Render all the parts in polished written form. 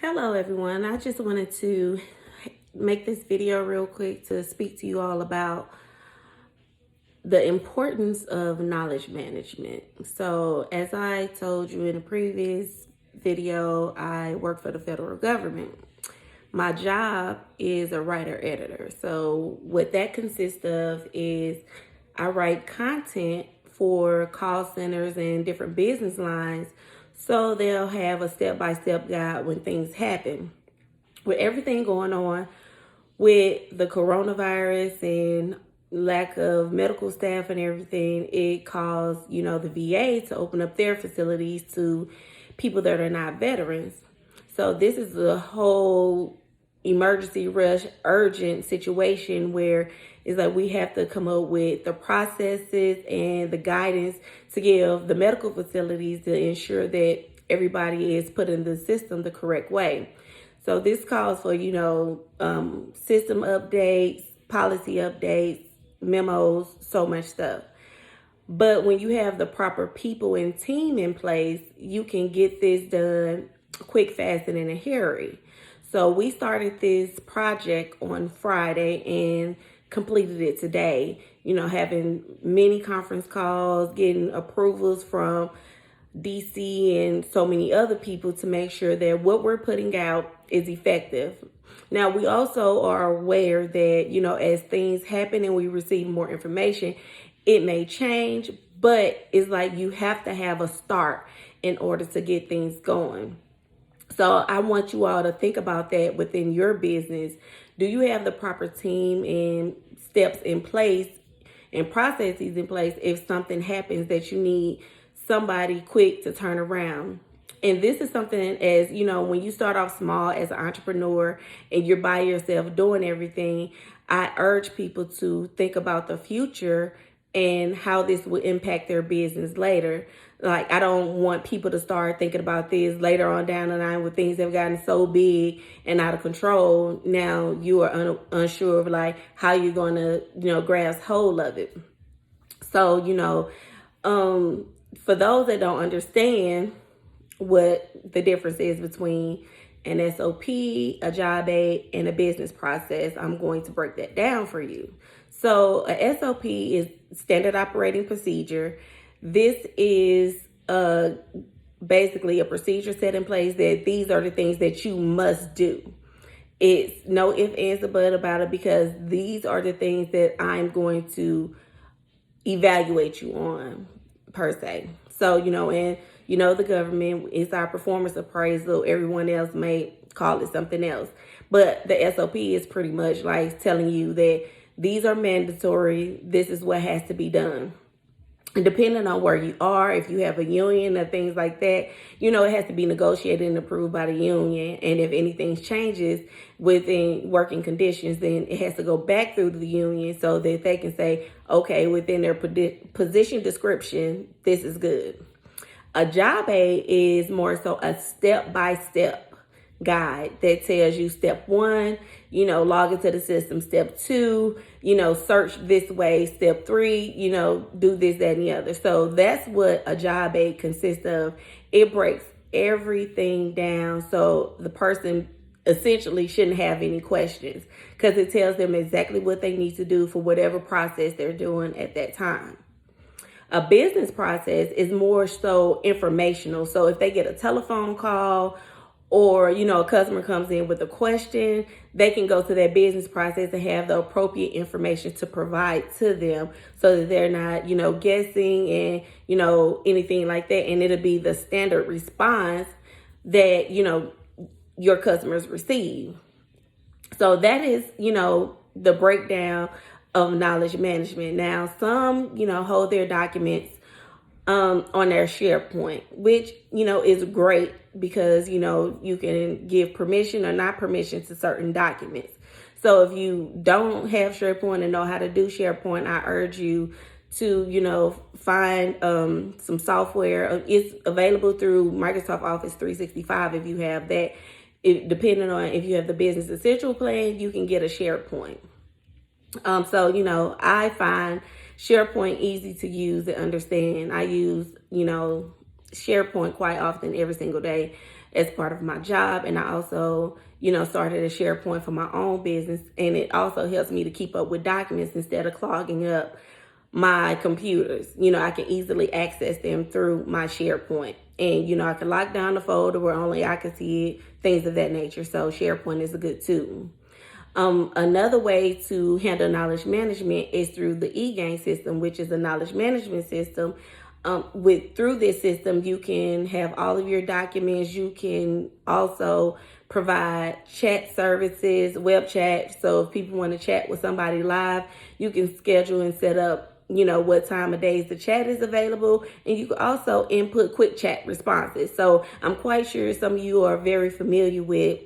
Hello everyone. I just wanted to make this video real quick to speak to you all about the importance of knowledge management. So as I told you in a previous video, I work for the federal government. My job is a writer editor. So what that consists of is I write content for call centers and different business lines so they'll have a step-by-step guide when things happen. With everything going on with the coronavirus and lack of medical staff and everything, it caused, the VA to open up their facilities to people that are not veterans. So this is a whole emergency rush urgent situation where it's like we have to come up with the processes and the guidance to give the medical facilities to ensure that everybody is put in the system the correct way. So this calls for, system updates, policy updates, memos, so much stuff. But when you have the proper people and team in place, you can get this done quick, fast, and in a hurry. So we started this project on Friday and completed it today, having many conference calls, getting approvals from DC and so many other people to make sure that what we're putting out is effective. Now, we also are aware that, as things happen and we receive more information, it may change, but it's like you have to have a start in order to get things going. So I want you all to think about that within your business. Do you have the proper team and steps in place and processes in place if something happens that you need somebody quick to turn around? And this is something as, when you start off small as an entrepreneur and you're by yourself doing everything, I urge people to think about the future and how this will impact their business later. Like, I don't want people to start thinking about this later on down the line when things have gotten so big and out of control. Now you are unsure of like how you're going to, grasp hold of it. So, for those that don't understand what the difference is between an SOP, a job aid, and a business process, I'm going to break that down for you. So a SOP is standard operating procedure. This is basically a procedure set in place that these are the things that you must do. It's no ifs, ands, or buts about it because these are the things that I'm going to evaluate you on per se. So, and the government is our performance appraisal. Everyone else may call it something else. But the SOP is pretty much like telling you that these are mandatory. This is what has to be done. And depending on where you are, if you have a union or things like that, it has to be negotiated and approved by the union. And if anything changes within working conditions, then it has to go back through the union so that they can say, okay, within their position description, this is good. A job aid is more so a step-by-step guide that tells you step 1, log into the system. Step 2, search this way. Step 3, do this, that, and the other. So that's what a job aid consists of. It breaks everything down so the person essentially shouldn't have any questions because it tells them exactly what they need to do for whatever process they're doing at that time. A business process is more so informational. So if they get a telephone call or, a customer comes in with a question, they can go to that business process and have the appropriate information to provide to them so that they're not, guessing and, anything like that. And it'll be the standard response that, your customers receive. So that is, the breakdown of knowledge management. Now, some, hold their documents on their SharePoint, which, is great because, you can give permission or not permission to certain documents. So if you don't have SharePoint and know how to do SharePoint, I urge you to, find some software. It's available through Microsoft Office 365 if you have that. Depending on if you have the Business Essential plan, you can get a SharePoint. So, I find SharePoint easy to use and understand. I use, SharePoint quite often every single day. as part of my job. And I also, started a SharePoint for my own business. And it also helps me to keep up with documents instead of clogging up my computers. I can easily access them through my SharePoint. And, I can lock down the folder where only I can see it, things of that nature. So SharePoint is a good tool. Another way to handle knowledge management is through the eGain system, which is a knowledge management system. Through this system, you can have all of your documents. You can also provide chat services, web chat. So if people want to chat with somebody live, you can schedule and set up what time of days the chat is available. And you can also input quick chat responses. So I'm quite sure some of you are very familiar with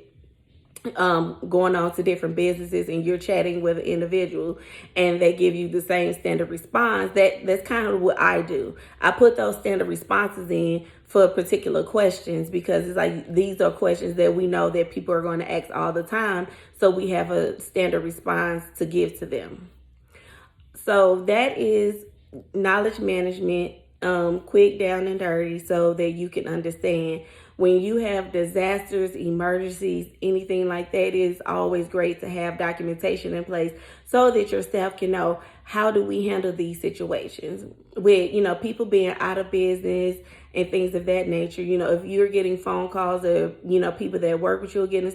going on to different businesses and you're chatting with an individual and they give you the same standard response. That's kind of what I do. I put those standard responses in for particular questions because it's like these are questions that we know that people are going to ask all the time. So we have a standard response to give to them. So that is knowledge management, quick, down and dirty, so that you can understand. When you have disasters, emergencies, anything like that, it is always great to have documentation in place so that your staff can know how do we handle these situations with, people being out of business and things of that nature. If you're getting phone calls or, people that work with you are getting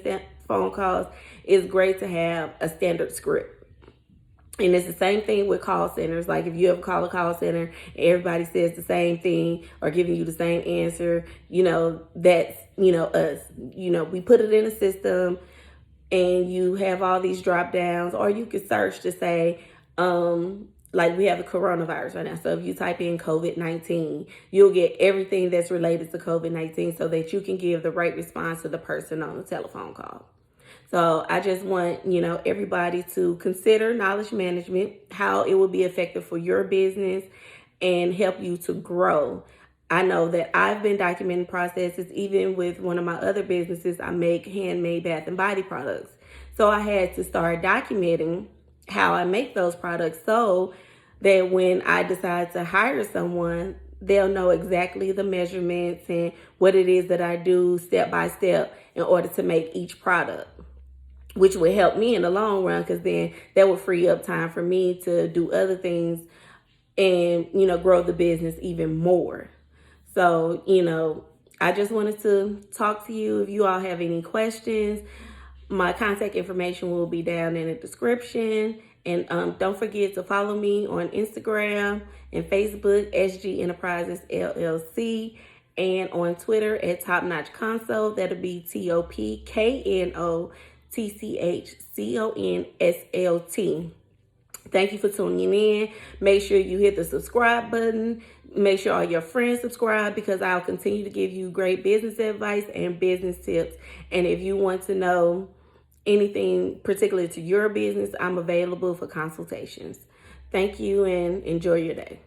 phone calls, it's great to have a standard script. And it's the same thing with call centers. Like if you ever call a call center, everybody says the same thing or giving you the same answer, that's, us. We put it in a system and you have all these drop downs, or you can search to say, like we have the coronavirus right now. So if you type in COVID-19, you'll get everything that's related to COVID-19 so that you can give the right response to the person on the telephone call. So I just want, everybody to consider knowledge management, how it will be effective for your business and help you to grow. I know that I've been documenting processes. Even with one of my other businesses, I make handmade bath and body products. So I had to start documenting how I make those products so that when I decide to hire someone, they'll know exactly the measurements and what it is that I do step by step in order to make each product, which would help me in the long run because then that would free up time for me to do other things and, grow the business even more. So, I just wanted to talk to you. If you all have any questions, my contact information will be down in the description. And don't forget to follow me on Instagram and Facebook, SG Enterprises LLC, and on Twitter at Top Notch Consult. That'll be TOPKNOTCHCONSLT. Thank you for tuning in. Make sure you hit the subscribe button. Make sure all your friends subscribe because I'll continue to give you great business advice and business tips. And if you want to know anything particular to your business, I'm available for consultations. Thank you and enjoy your day.